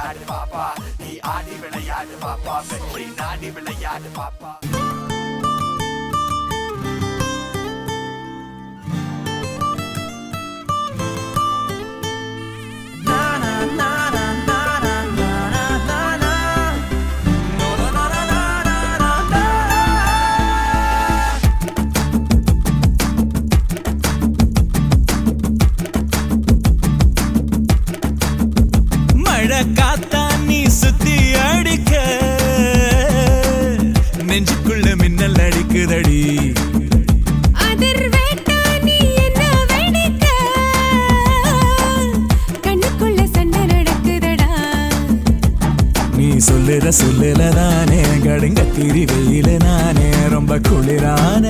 விளையாடு பாப்பா, நீ ஆடி விளையாடு பாப்பா, வெற்றி நாடி விளையாடு பாப்பா. காத்தா நீ சுத்தி அடிக்க நெஞ்சுக்குள்ள மின்னல் அடிக்குதடி. அதிர்வேட்டா நீ என்ன வெடிக்க கண்ணுக்குள்ள சண்டை நடக்குதடா. நீ சொல்லுல நானே கடுங்க திரி வெயில நானே ரொம்ப குளிரான.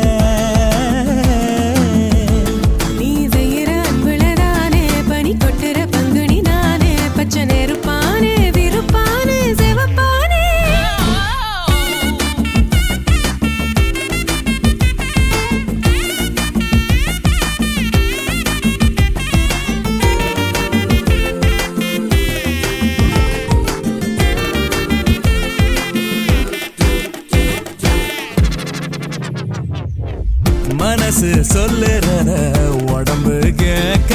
நீ செய்யற அன்புலதானே பனி கொட்டுற பங்குனி நானே பச்சை நெருப்பானே விருப்பானே சிவப்பானே. மனசு சொல்லுறத உடம்பு கேட்க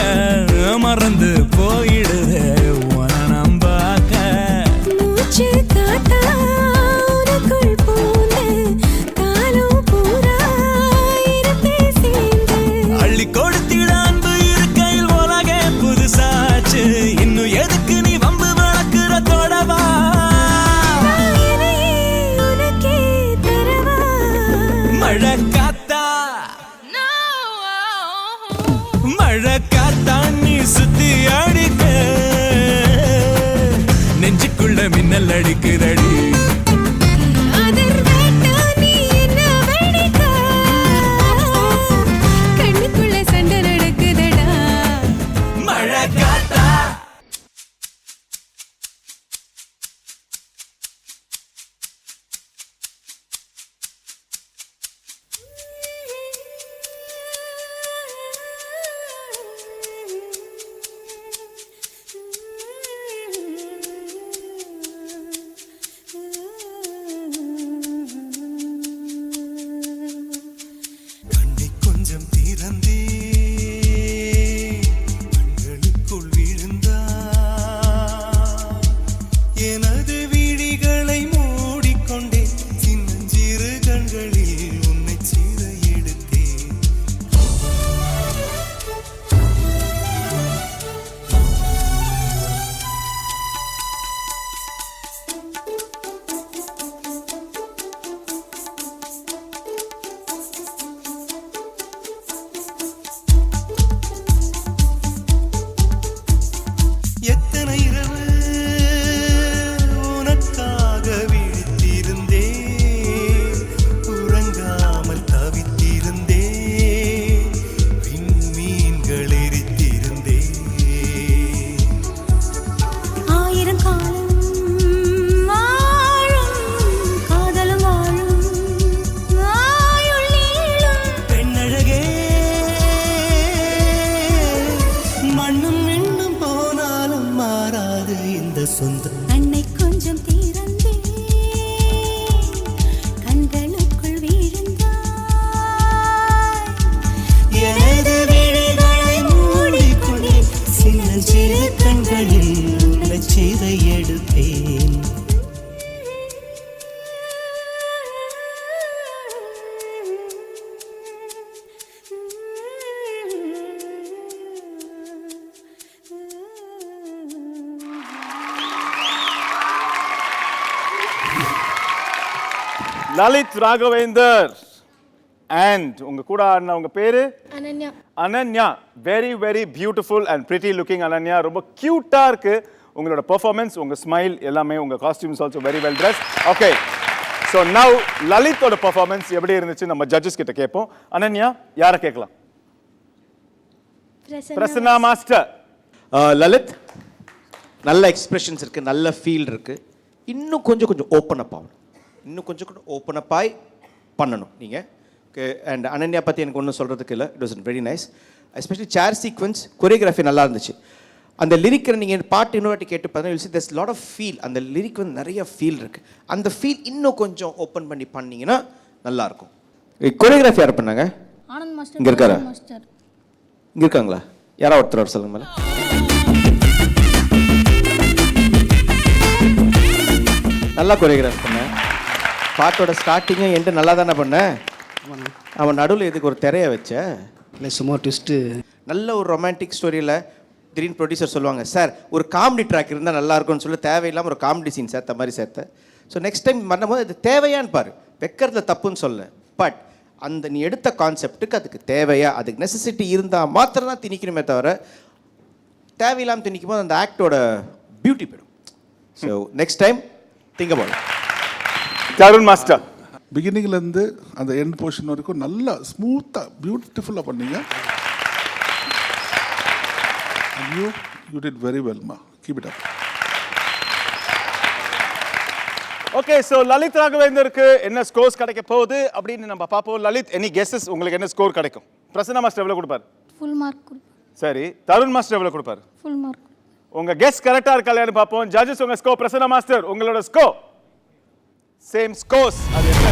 மறந்து போயிடுத உன நம்பாக்க. மூச்சு காத்தா உனக்குள் பூந்து காலம் பூரா இருப்பே சேர்ந்து. அள்ளி கொடுத்திட அன்பு இருக்கையில் உலகே புதுசாச்சு. இன்னும் எதுக்கு நீ வம்பு வளர்க்கிற தொடவா? என்னையே உனக்கே தரவா. மழை காத்தா மழை காத்தா நீ சுத்தி அடிக்க நெஞ்சுக்குள்ள மின்னல் அடிக்குதடி. அதிர்வேட்டா நீ என்ன வெடிக்க கண்ணுக்குள்ள சண்டை நடக்குதடா. மழை காத்தா கண்ணை கொஞ்சம் திறந்தே கண்களுக்குள் விழுந்தா எனது விழிகளை மூடிக்கொண்டே சின்னஞ்சிறு கண்களில் உன்னை சீர எடுத்தேன். எத்தனை இரவு உனக்காக விழித்திருந்தேன், உறங்காமல் தவித்திருந்தேன், விண்மீன்கள் எரித்திருந்தேன். ஆயிரம் காலம் வாழும் காதலும் வாழும் ஆயுள் நீளும். பெண்ணழகே மண்ணும் விண்ணும் போனாலும் மாறாது இந்த சொந்தம். அன்னை கொஞ்சம் திறந்தே கண்களுக்குள் வீழ்ந்தாய். எனது விழிகளை மூடிக்கொண்டே சின்னஞ்சிறு கண்களில் உன்னை சீர எடுத்தேன். லலித் ராகவேந்தர் அண்ட் உங்க கூட ஆடின உங்க பேரு Ananya. Ananya. Very very beautiful and pretty looking Ananya. ரொம்ப கியூட்டா இருக்கு உங்களோட பெர்ஃபார்மன்ஸ், உங்க ஸ்மைல் எல்லாமே, உங்க costumes also very well dress. Okay, so now லலித்தோட பெர்ஃபார்மன்ஸ் எப்படி இருந்துச்சு நம்ம ஜட்ஜஸ் கிட்ட கேட்போம். அனன்யா, யாரை கேட்கலாம்? பிரசன்னா மாஸ்டர். லலித், நல்ல எக்ஸ்பிரஷன்ஸ் இருக்குது, நல்ல ஃபீல் இருக்குது. இன்னும் கொஞ்சம் ஓப்பன் அப் ஆகணும், இன்னும் கொஞ்சம் ஓப்பன் அப் ஆகி பண்ணணும் நீங்கள். ஓகே, அண்ட் அனன்யா பற்றி எனக்கு ஒன்றும் சொல்கிறதுக்கு இல்லை. It was very nice. Especially chair sequence choreography நல்லா இருந்துச்சு. அந்த லிரிக்கை நீங்கள் பாட்டு இன்னொரு வாட்டி கேட்டு பார்த்தீங்கன்னா there's lot of feel. அந்த லிரிக் வந்து நிறைய ஃபீல் இருக்குது. அந்த ஃபீல் இன்னும் கொஞ்சம் ஓப்பன் பண்ணி பண்ணீங்கன்னா நல்லாயிருக்கும். கொரியோகிராஃபி யார் பண்ணாங்க? ஆனந்த் மாஸ்டர். இங்கே இருக்காரா? மாஸ்டர் இங்கே இருக்காங்களா? யாராவது ஒருத்தர் வர சொல்லுங்க மேலே. நல்லா கொரியோகிராஃப் பண்ண. பாட்டோட ஸ்டார்டிங்கும் எண்டு நல்லா தானே பண்ண. அவன் நடுவில் எதுக்கு ஒரு திரைய வச்ச? இல்லை சும்மா ட்விஸ்ட்டு. நல்ல ஒரு ரொமான்டிக் ஸ்டோரியில் திடீர்னு ப்ரொடியூசர் சொல்லுவாங்க, சார் ஒரு காமெடி ட்ராக் இருந்தால் நல்லா இருக்கும்னு சொல்லி தேவையில்லாமல் ஒரு காமெடி சீன் சேர்த்த மாதிரி சேர்த்த. ஸோ நெக்ஸ்ட் டைம் பண்ணும்போது அது தேவையான்னு பாரு. வைக்கிறதுல தப்புன்னு சொல்ல. பட் அந்த நீ எடுத்த கான்செப்ட்டுக்கு அதுக்கு தேவையா, அதுக்கு நெசசிட்டி இருந்தால் மாத்திரம் தான் திணிக்கணுமே தவிர தேவையில்லாமல் திணிக்கும் போது அந்த ஆக்டோட பியூட்டி போயிடும். So next time think about it. Tarun master. பிகினிங்லேருந்து அந்த எண்ட் போர்ஷன் வரைக்கும் நல்லா ஸ்மூத்தாக பியூட்டிஃபுல்லாக பண்ணீங்க. யூ டிட் வெரி வெல்மா. Keep it up. Okay, so Lalit ராகவேந்தருக்கு என்ன ஸ்கோர்ஸ் கிடைக்க போகுது அப்படின்னு நம்ம பார்ப்போம். லலித், எனி கெஸஸ் உங்களுக்கு என்ன ஸ்கோர் கிடைக்கும்? பிரசன்னா மாஸ்டர் எவ்வளோ கொடுப்பார்? ஃபுல் மார்க் கொடுப்பேன். சரி, தருண் மாஸ்டர் எவ்வளோ கொடுப்பார்? Full mark. உங்க கெஸ் கரெக்டா இருக்கா இல்லையான்னு பார்ப்போம். ஜட்ஜஸ் உங்க ஸ்கோர். பிரசன்னா மாஸ்டர் உங்களோட ஸ்கோர் சேம் ஸ்கோர்ஸ். அது என்ன?